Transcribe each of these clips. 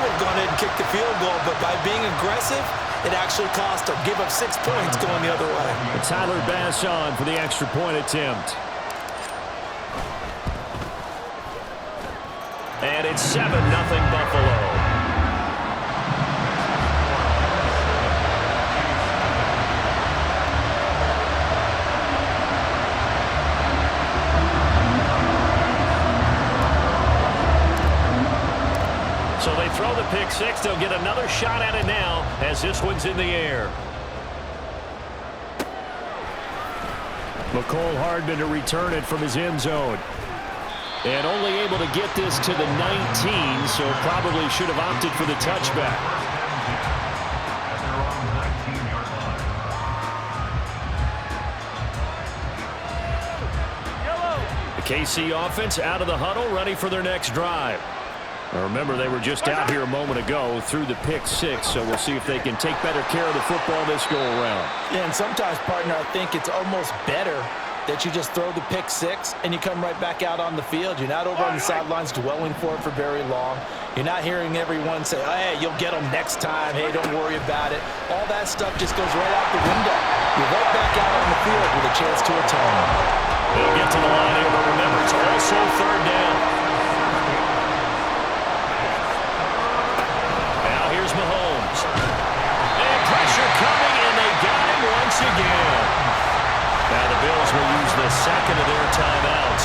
would have gone ahead and kicked the field goal, but by being aggressive, it actually cost them. Give up 6 points going the other way. Tyler Bass on for the extra point attempt. And it's 7-0 Buffalo. So they throw the pick six. They'll get another shot at it now as this one's in the air. McCole Hardman to return it from his end zone. And only able to get this to the 19, so probably should have opted for the touchback. The KC offense out of the huddle, ready for their next drive. Now remember, they were just out here a moment ago through the pick six, so we'll see if they can take better care of the football this go-around. Yeah, and sometimes, partner, I think it's almost better that you just throw the pick six and you come right back out on the field. You're not over on the sidelines dwelling for it for very long. You're not hearing everyone say, oh, hey, you'll get them next time. Hey, don't worry about it. All that stuff just goes right out the window. You're right back out on the field with a chance to atone. They'll get to the line here, but remember, it's also third down. Now here's Mahomes. And pressure coming, and they got him once again. Now the Bills will use the second of their timeouts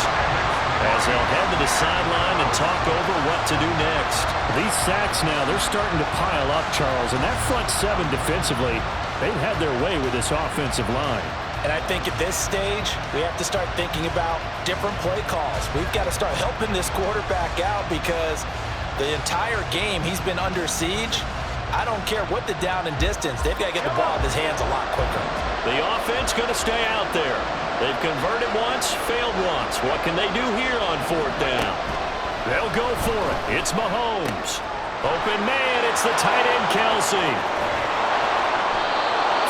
as they'll head to the sideline and talk over what to do next. These sacks now, they're starting to pile up, Charles, and that front seven defensively, they've had their way with this offensive line. And I think at this stage, we have to start thinking about different play calls. We've got to start helping this quarterback out because the entire game he's been under siege. I don't care what the down and distance. They've got to get the ball in his hands a lot quicker. The offense going to stay out there. They've converted once, failed once. What can they do here on fourth down? They'll go for it. It's Mahomes. Open man, it's the tight end, Kelsey.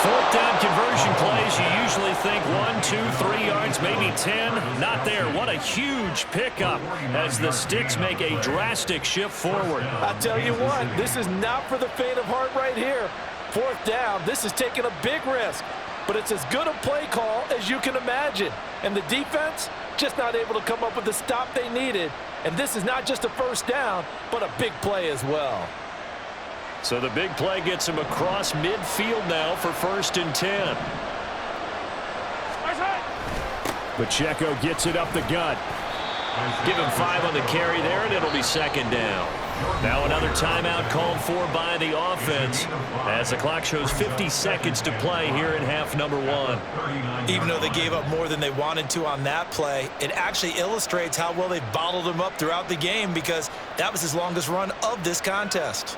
Fourth down conversion plays, you usually think 1, 2, 3 yards, maybe 10. Not there. What a huge pickup as the Sticks make a drastic shift forward. I'll tell you what, this is not for the faint of heart right here. Fourth down, this is taking a big risk. But it's as good a play call as you can imagine. And the defense just not able to come up with the stop they needed. And this is not just a first down, but a big play as well. So the big play gets him across midfield now for 1st and 10. Pacheco gets it up the gut. Give him 5 on the carry there, and it'll be 2nd down. Now another timeout called for by the offense as the clock shows 50 seconds to play here in half number 1. Even though they gave up more than they wanted to on that play, it actually illustrates how well they bottled them up throughout the game because that was his longest run of this contest.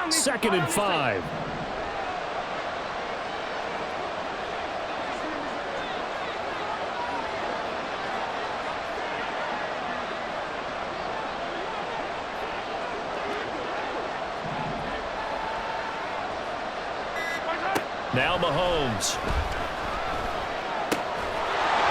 Second and 5. Now Mahomes.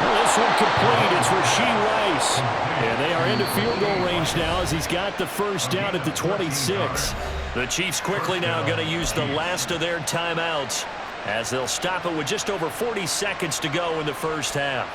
This one complete. It's Rashee Rice. And they are into field goal range now as he's got the first down at the 26. The Chiefs quickly now going to use the last of their timeouts as they'll stop it with just over 40 seconds to go in the first half.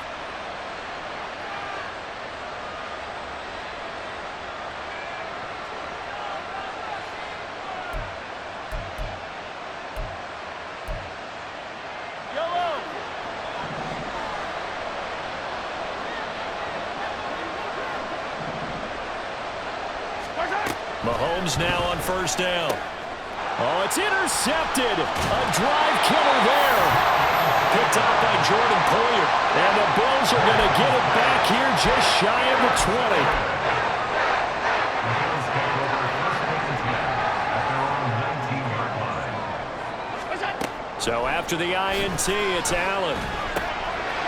Mahomes now on first down. Oh, it's intercepted. A drive killer there. Picked off by Jordan Poyer. And the Bills are going to get it back here just shy of the 20. So after the INT, it's Allen.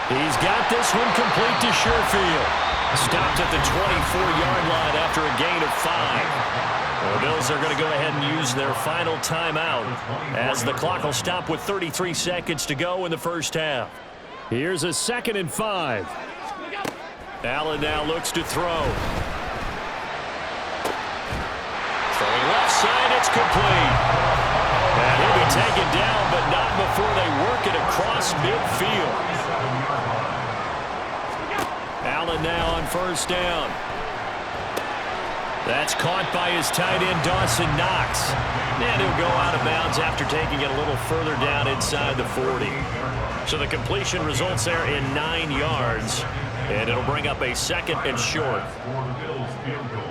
He's got this one complete to Sherfield. Stopped at the 24-yard line after a gain of 5. The Bills are going to go ahead and use their final timeout as the clock will stop with 33 seconds to go in the first half. Here's a 2nd and 5. Allen now looks to throw. Throwing left side, it's complete. And he'll be taken down, but not before they work it across midfield. Allen now on first down. That's caught by his tight end, Dawson Knox. And he'll go out of bounds after taking it a little further down inside the 40. So the completion results there in 9 yards. And it'll bring up a 2nd and short. For the Bills field goal,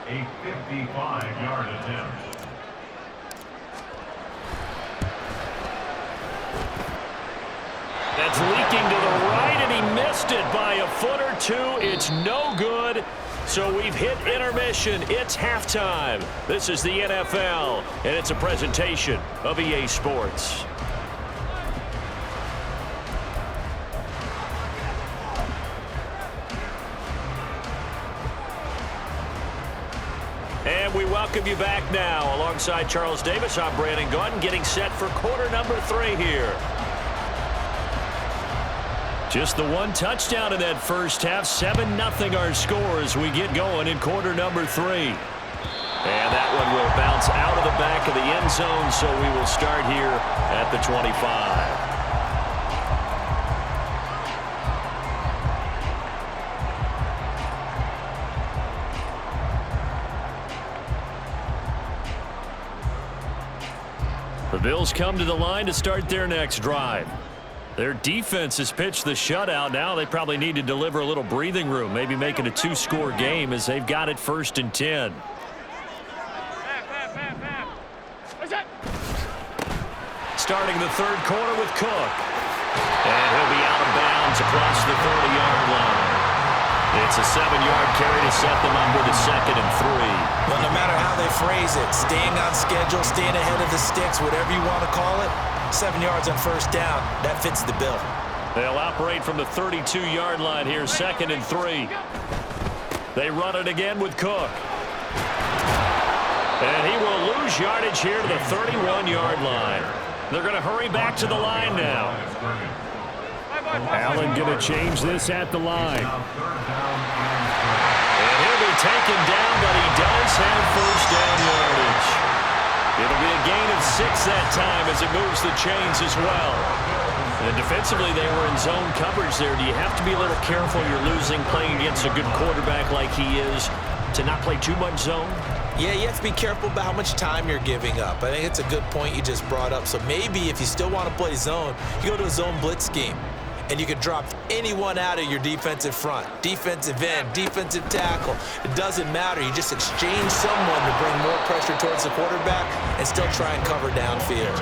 a 55-yard attempt. That's leaking to the right, and he missed it by a foot or two. It's no good. So we've hit intermission. It's halftime. This is the NFL, and it's a presentation of EA Sports. And we welcome you back now. Alongside Charles Davis, I'm Brandon Gaudin, getting set for quarter number 3 here. Just the one touchdown in that first half. 7-0 our score as we get going in quarter number 3. And that one will bounce out of the back of the end zone, so we will start here at the 25. The Bills come to the line to start their next drive. Their defense has pitched the shutout. Now they probably need to deliver a little breathing room, maybe make it a 2-score game as they've got it 1st and 10. Starting the 3rd quarter with Cook. And he'll be out of bounds across the 30-yard line. It's a 7-yard carry to set them up with a 2nd and 3. Well, no matter how they phrase it, staying on schedule, staying ahead of the sticks, whatever you want to call it, 7 yards on first down, that fits the bill. They'll operate from the 32-yard line here, 2nd and 3. They run it again with Cook. And he will lose yardage here to the 31-yard line. They're going to hurry back to the line now. Allen going to change this at the line. And he'll be taken down, but he does have first down yardage. It'll be a gain of 6 that time as it moves the chains as well. And defensively, they were in zone coverage there. Do you have to be a little careful? You're losing, playing against a good quarterback like he is, to not play too much zone? Yeah, you have to be careful about how much time you're giving up. I think it's a good point you just brought up. So maybe if you still want to play zone, you go to a zone blitz scheme. And you can drop anyone out of your defensive front, defensive end, defensive tackle. It doesn't matter. You just exchange someone to bring more pressure towards the quarterback and still try and cover downfield.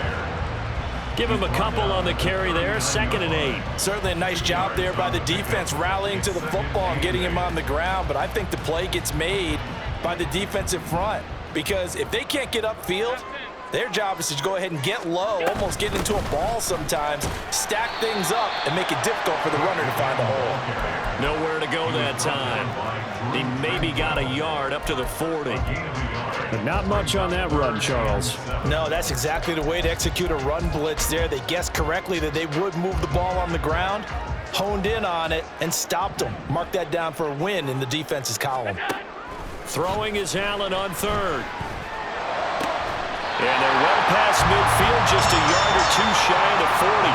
Give him a couple on the carry there, 2nd and 8. Certainly a nice job there by the defense rallying to the football and getting him on the ground. But I think the play gets made by the defensive front because if they can't get upfield, their job is to go ahead and get low, almost get into a ball sometimes, stack things up, and make it difficult for the runner to find a hole. Nowhere to go that time. He maybe got a yard up to the 40. But not much on that run, Charles. No, that's exactly the way to execute a run blitz there. They guessed correctly that they would move the ball on the ground, honed in on it, and stopped them. Mark that down for a win in the defense's column. Throwing is Allen on 3rd. And they're well past midfield, just a yard or 2 shy of the 40.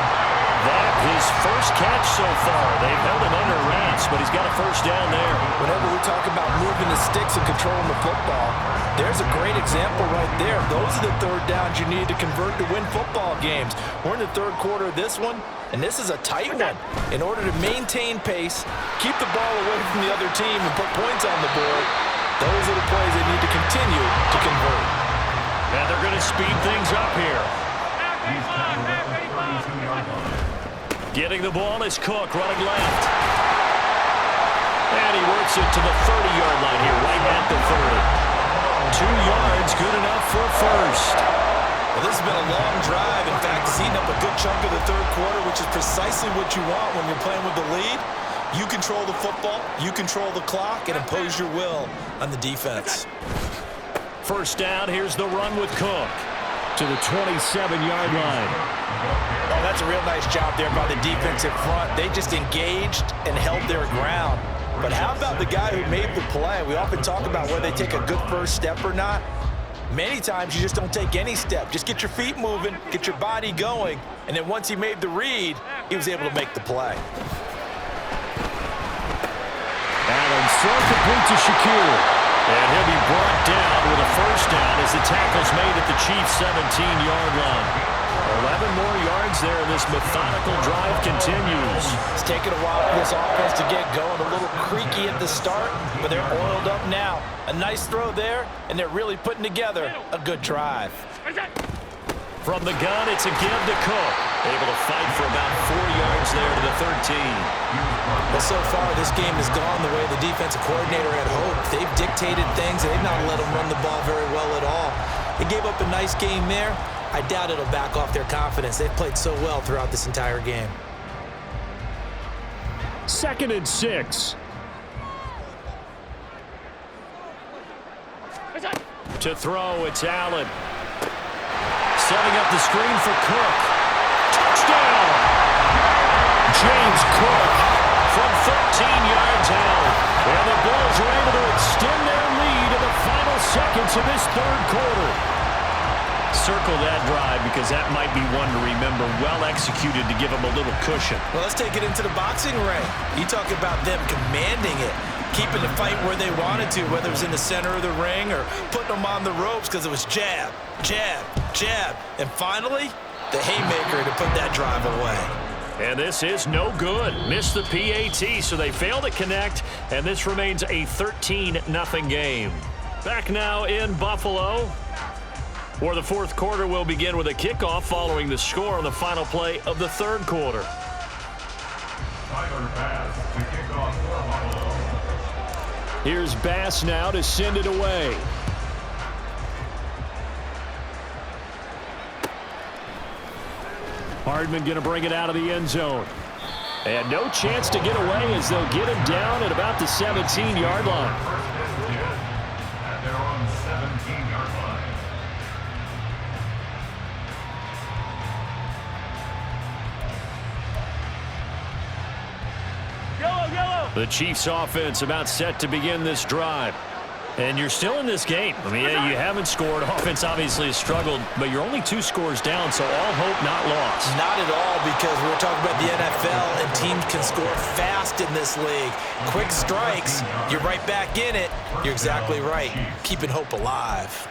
That his first catch so far. They've held him under wraps, but he's got a first down there. Whenever we talk about moving the sticks and controlling the football, there's a great example right there. Those are the 3rd downs you need to convert to win football games. We're in the 3rd quarter of this one, and this is a tight one. In order to maintain pace, keep the ball away from the other team, and put points on the board, those are the plays they need to continue to convert. And they're going to speed things up here. Getting the ball is Cook running left. And he works it to the 30-yard line here, right at the 30. 2 yards, good enough for a first. Well, this has been a long drive. In fact, it's eaten up a good chunk of the 3rd quarter, which is precisely what you want when you're playing with the lead. You control the football, you control the clock, and impose your will on the defense. First down, here's the run with Cook to the 27-yard line. Oh, that's a real nice job there by the defensive front. They just engaged and held their ground. But how about the guy who made the play? We often talk about whether they take a good first step or not. Many times you just don't take any step. Just get your feet moving, get your body going, and then once he made the read, he was able to make the play. Adams throw complete to Shakir. And he'll be brought down with a first down as the tackle's made at the Chiefs' 17-yard line. 11 more yards there, and this methodical drive continues. It's taken a while for this offense to get going. A little creaky at the start, but they're oiled up now. A nice throw there, and they're really putting together a good drive. From the gun, it's a give to Cook. Able to fight for about 4 yards there to the 13. Well, so far, this game has gone the way the defensive coordinator had hoped. They've dictated things. They've not let them run the ball very well at all. They gave up a nice game there. I doubt it'll back off their confidence. They've played so well throughout this entire game. 2nd and 6. To throw, it's Allen. Setting up the screen for Cook. Touchdown! James Cook from 13 yards out. And the Bills are able to extend their lead in the final seconds of this third quarter. Circle that drive because that might be one to remember. Well executed to give them a little cushion. Well, let's take it into the boxing ring. You talk about them commanding it, keeping the fight where they wanted to, whether it was in the center of the ring or putting them on the ropes because it was jab, jab, jab. And finally, the haymaker to put that drive away. And this is no good. Missed the PAT, so they fail to connect, and this remains a 13-0 game. Back now in Buffalo, where the fourth quarter will begin with a kickoff following the score on the final play of the third quarter. Tyler Bass to kick off for Buffalo. Here's Bass now to send it away. Hardman going to bring it out of the end zone. And no chance to get away as they'll get him down at about the 17-yard line. At their own 17-yard line. The Chiefs offense about set to begin this drive. And you're still in this game. I mean, yeah, you haven't scored. Offense obviously has struggled, but you're only 2 scores down, so all hope not lost. Not at all, because we're talking about the NFL, and teams can score fast in this league. Quick strikes, you're right back in it. You're exactly right. Keeping hope alive.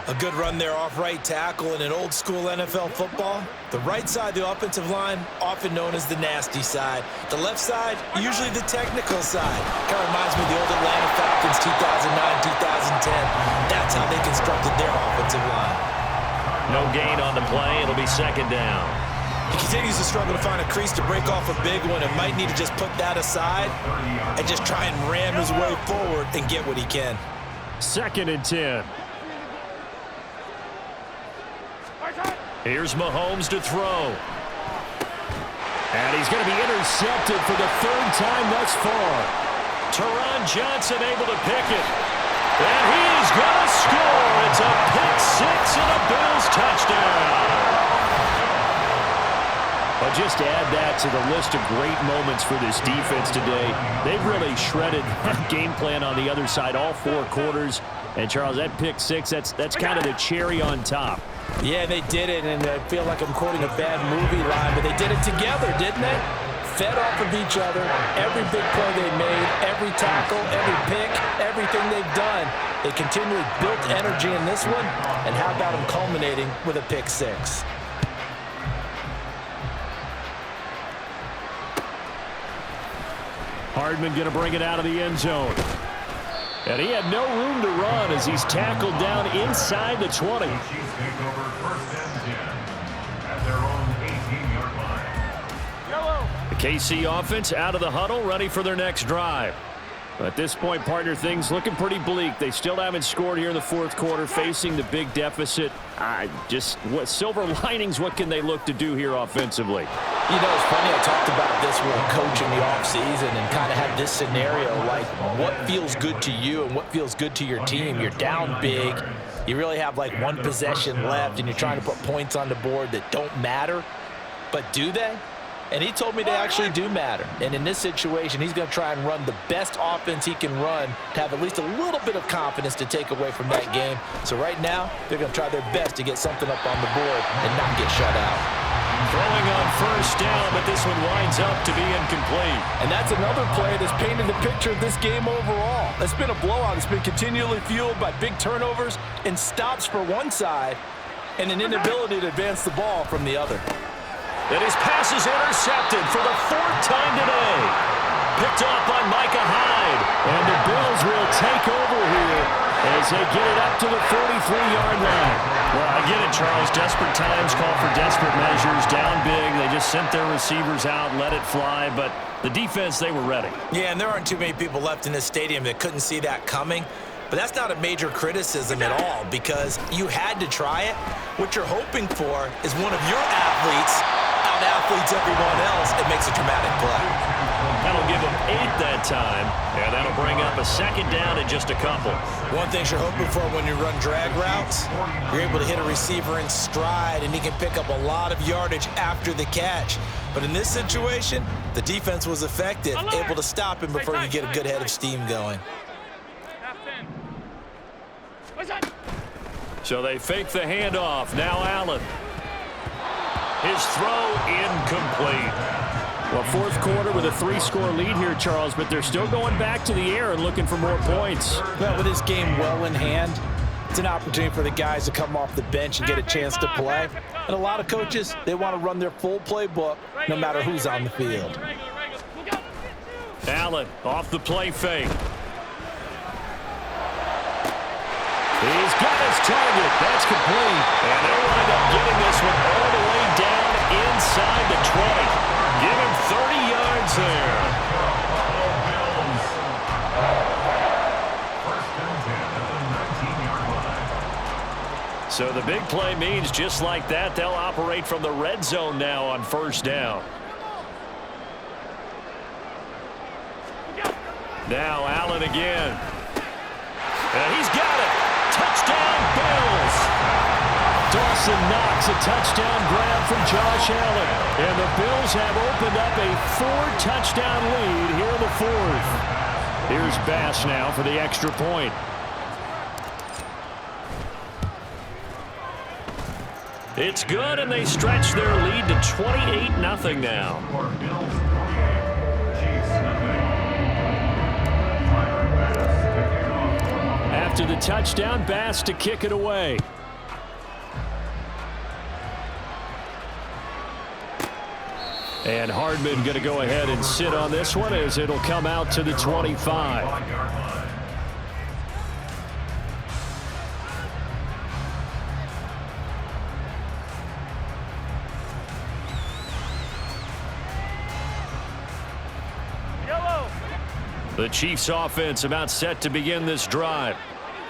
A good run there off right tackle in an old-school NFL football. The right side, the offensive line, often known as the nasty side. The left side, usually the technical side. Kind of reminds me of the old Atlanta Falcons 2009, 2010. That's how they constructed their offensive line. No gain on the play. It'll be 2nd down. He continues to struggle to find a crease to break off a big one and might need to just put that aside and just try and ram his way forward and get what he can. 2nd and 10. Here's Mahomes to throw. And he's going to be intercepted for the 3rd time thus far. Teron Johnson able to pick it. And he's going to score. It's a pick 6 and a Bills touchdown. I'll just add that to the list of great moments for this defense today. They've really shredded that game plan on the other side all 4 quarters. And, Charles, that pick 6, that's kind of the cherry on top. Yeah, they did it, and I feel like I'm quoting a bad movie line, but they did it together, didn't they? Fed off of each other, every big play they made, every tackle, every pick, everything they've done. They continually built energy in this one, and how about them culminating with a pick 6? Hardman going to bring it out of the end zone. And he had no room to run as he's tackled down inside the 20. Chiefs take over 1st and 10 at their own 18-yard line. The KC offense out of the huddle, ready for their next drive. At this point, partner, things looking pretty bleak. They still haven't scored here in the fourth quarter, facing the big deficit. What silver linings, what can they look to do here offensively? You know, it's funny, I talked about this with a coach in the offseason and kind of had this scenario, like what feels good to you and what feels good to your team. You're down big. You really have like one possession left, and you're trying to put points on the board that don't matter. But do they? And he told me they actually do matter. And in this situation, he's going to try and run the best offense he can run to have at least a little bit of confidence to take away from that game. So right now, they're going to try their best to get something up on the board and not get shut out. Throwing on first down, but this one winds up to be incomplete. And that's another play that's painted the picture of this game overall. It's been a blowout. It's been continually fueled by big turnovers and stops for one side and an inability to advance the ball from the other. And his pass is intercepted for the fourth time today. Picked off by Micah Hyde. And the Bills will take over here as they get it up to the 43-yard line. Well, I get it, Charles. Desperate times call for desperate measures. Down big. They just sent their receivers out, let it fly. But the defense, they were ready. Yeah, and there aren't too many people left in this stadium that couldn't see that coming. But that's not a major criticism at all because you had to try it. What you're hoping for is one of your athletes out-athletes everyone else. It makes a dramatic play. That'll give them 8 that time, and that'll bring up a second down in just a couple. One thing you're hoping for when you run drag routes, you're able to hit a receiver in stride, and he can pick up a lot of yardage after the catch. But in this situation, the defense was effective, able to stop him before you get a good head of steam going. So they fake the handoff. Now Allen. His throw incomplete. Well, fourth quarter with a 3-score lead here, Charles, but they're still going back to the air and looking for more points. Well, with this game well in hand, it's an opportunity for the guys to come off the bench and get a chance to play. And a lot of coaches, they want to run their full playbook no matter who's on the field. Allen off the play fake. He's got his target. That's complete. And they'll wind up getting this one all the way down inside the 20. Give him 30 yards there. So the big play means just like that, they'll operate from the red zone now on first down. Now Allen again. And he's got it. Touchdown, Bills. Dawson Knox, a touchdown grab from Josh Allen. And the Bills have opened up a 4-touchdown lead here in the fourth. Here's Bass now for the extra point. It's good, and they stretch their lead to 28-0 now. After the touchdown, Bass to kick it away. And Hardman going to go ahead and sit on this one as it'll come out to the 25. The Chiefs offense about set to begin this drive.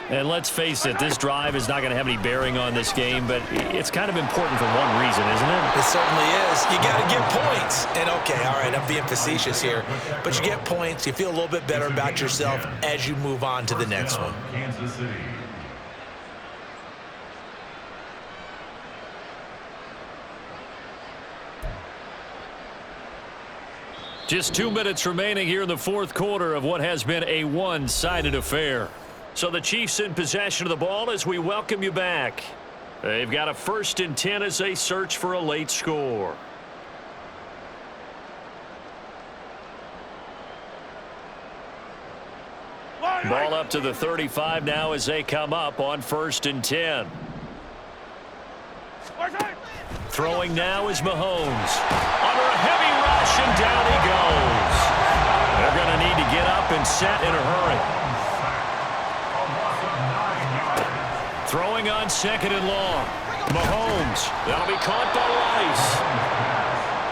And let's face it, this drive is not going to have any bearing on this game, but it's kind of important for one reason, isn't it? It certainly is. You got to get points. And okay, all right, I'm being facetious here, but you get points, you feel a little bit better about yourself as you move on to the next one. Kansas City. Just 2 minutes remaining here in the fourth quarter of what has been a one-sided affair. So the Chiefs in possession of the ball as we welcome you back. They've got a 1st and 10 as they search for a late score. Ball up to the 35 now as they come up on 1st and 10. Throwing now is Mahomes. Under a heavy rush, and down he goes. They're going to need to get up and set in a hurry. Throwing on 2nd and long. Mahomes. That'll be caught by Rice.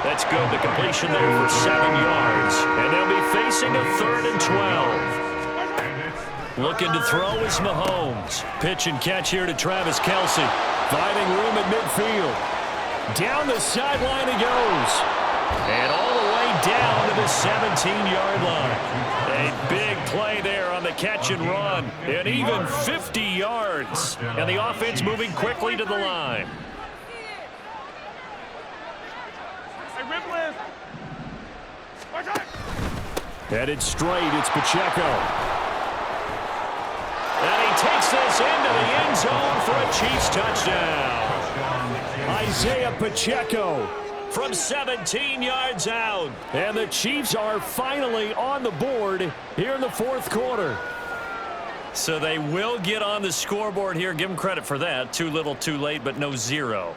That's good. The completion there for 7 yards. And they'll be facing a 3rd and 12. Looking to throw is Mahomes. Pitch and catch here to Travis Kelce. Finding room at midfield. Down the sideline he goes. And all the way down to the 17-yard line. A big play there on the catch and run. And even 50 yards. And the offense moving quickly to the line. Headed straight, it's Pacheco. And he takes this into the end zone for a Chiefs touchdown. Isaiah Pacheco from 17 yards out. And the Chiefs are finally on the board here in the 4th quarter. So they will get on the scoreboard here. Give them credit for that. Too little, too late, but no 0.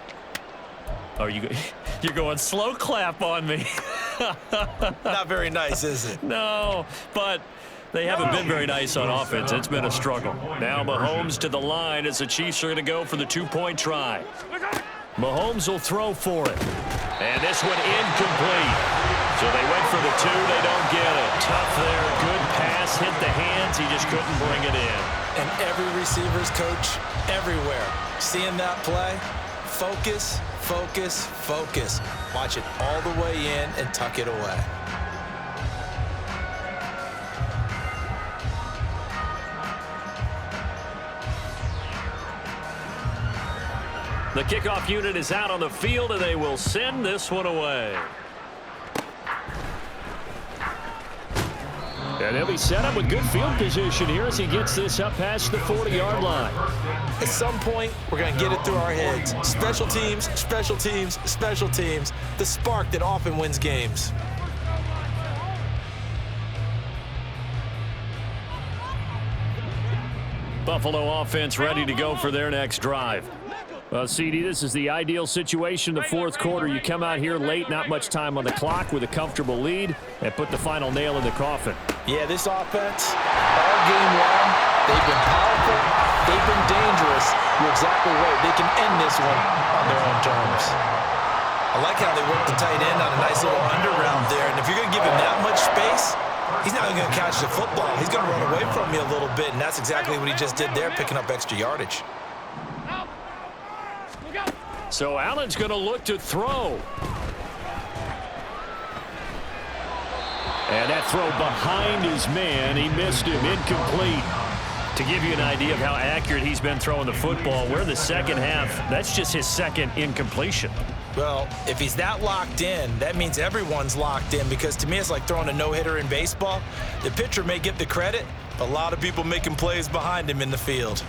Oh, you're going slow clap on me. Not very nice, is it? No, but they haven't been very nice on offense. It's been a struggle. Now Mahomes to the line as the Chiefs are going to go for the 2-point try. Mahomes will throw for it. And this one incomplete. So they went for the 2. They don't get it. Tough there. Good pass. Hit the hands. He just couldn't bring it in. And every receiver's coach everywhere. Seeing that play, focus, focus, focus. Watch it all the way in and tuck it away. The kickoff unit is out on the field, and they will send this one away. And he'll be set up with good field position here as he gets this up past the 40-yard line. At some point, we're going to get it through our heads. Special teams, special teams, special teams. The spark that often wins games. Buffalo offense ready to go for their next drive. Well, CD, this is the ideal situation in the 4th quarter. You come out here late, not much time on the clock with a comfortable lead, and put the final nail in the coffin. Yeah, this offense, all game long, they've been powerful, they've been dangerous. You're exactly right. They can end this one on their own terms. I like how they work the tight end on a nice little under route there, and if you're going to give him that much space, he's not even going to catch the football. He's going to run away from me a little bit, and that's exactly what he just did there, picking up extra yardage. So Allen's going to look to throw. And that throw behind his man. He missed him. Incomplete. To give you an idea of how accurate he's been throwing the football, we're in the second half. That's just his second incompletion. Well, if he's that locked in, that means everyone's locked in, because to me it's like throwing a no-hitter in baseball. The pitcher may get the credit, but a lot of people making plays behind him in the field.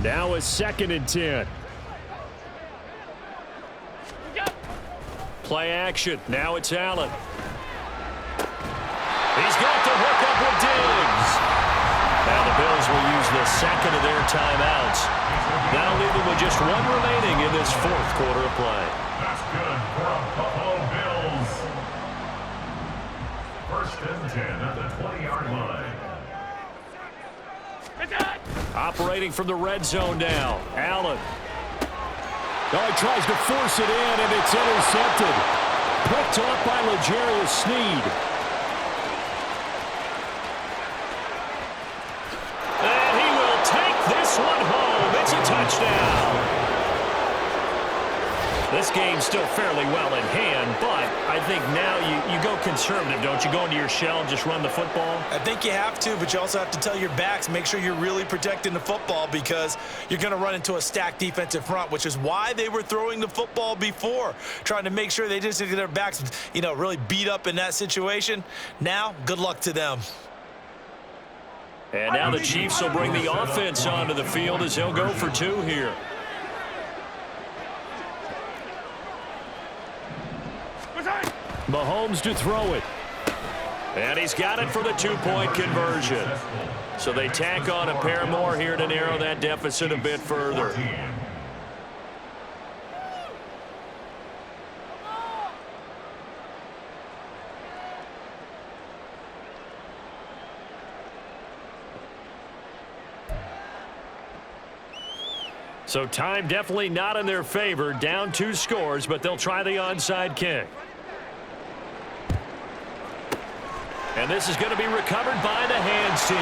Now a 2nd and 10. Play action. Now it's Allen. He's got the hook up with Diggs. Now the Bills will use the 2nd of their timeouts. Now leaving with just 1 remaining in this 4th quarter of play. That's good for the Buffalo Bills. 1st and 10 at the 20-yard line. Operating from the red zone now. Allen. Oh, he tries to force it in, and it's intercepted. Picked off by L'Jarius Sneed. And he will take this one home. It's a touchdown. This game's still fairly well in hand, but I think now you go conservative, don't you? Go into your shell and just run the football? I think you have to, but you also have to tell your backs, make sure you're really protecting the football, because you're going to run into a stacked defensive front, which is why they were throwing the football before, trying to make sure they didn't get their backs, really beat up in that situation. Now, good luck to them. And now the Chiefs will bring the offense onto the field as they'll go for 2 here. Mahomes to throw it. And he's got it for the 2-point conversion. So they tack on a pair more here to narrow that deficit a bit further. So time definitely not in their favor. Down 2 scores, but they'll try the onside kick. And this is going to be recovered by the hands team.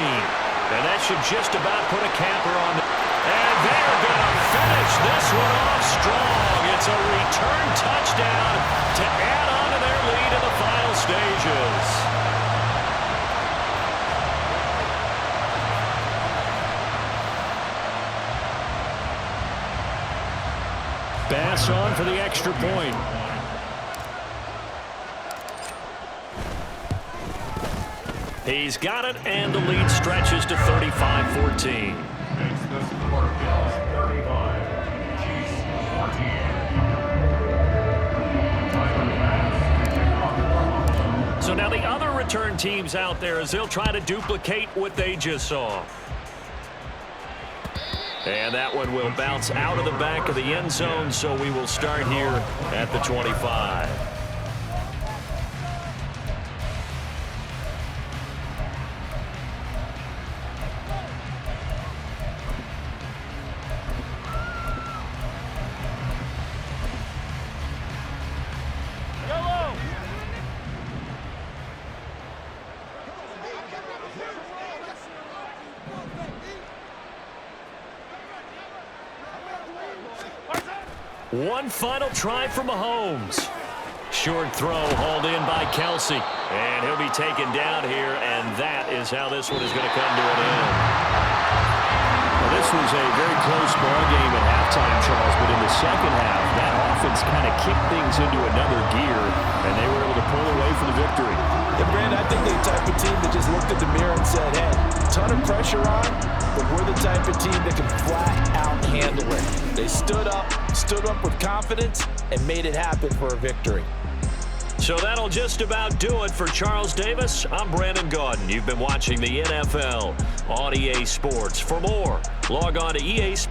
And that should just about put a capper on the... And they're going to finish this one off strong. It's a return touchdown to add on to their lead in the final stages. Bass on for the extra point. He's got it, and the lead stretches to 35-14. Makes the score Bills 35, Chiefs 14. So now the other return teams out there as they'll try to duplicate what they just saw. And that one will bounce out of the back of the end zone, so we will start here at the 25. One final try for Mahomes. Short throw hauled in by Kelsey. And he'll be taken down here, and that is how this one is going to come to an end. Well, this was a very close ball game at halftime, Charles, but in the second half, that offense kind of kicked things into another gear, and they were able to pull away for the victory. Yeah, Brandon, I think they're the type of team that just looked at the mirror and said, hey, ton of pressure on, but we're the type of team that can flat out handle it. They stood up with confidence, and made it happen for a victory. So that'll just about do it for Charles Davis. I'm Brandon Gaudin. You've been watching the NFL on EA Sports. For more, log on to EA Sports.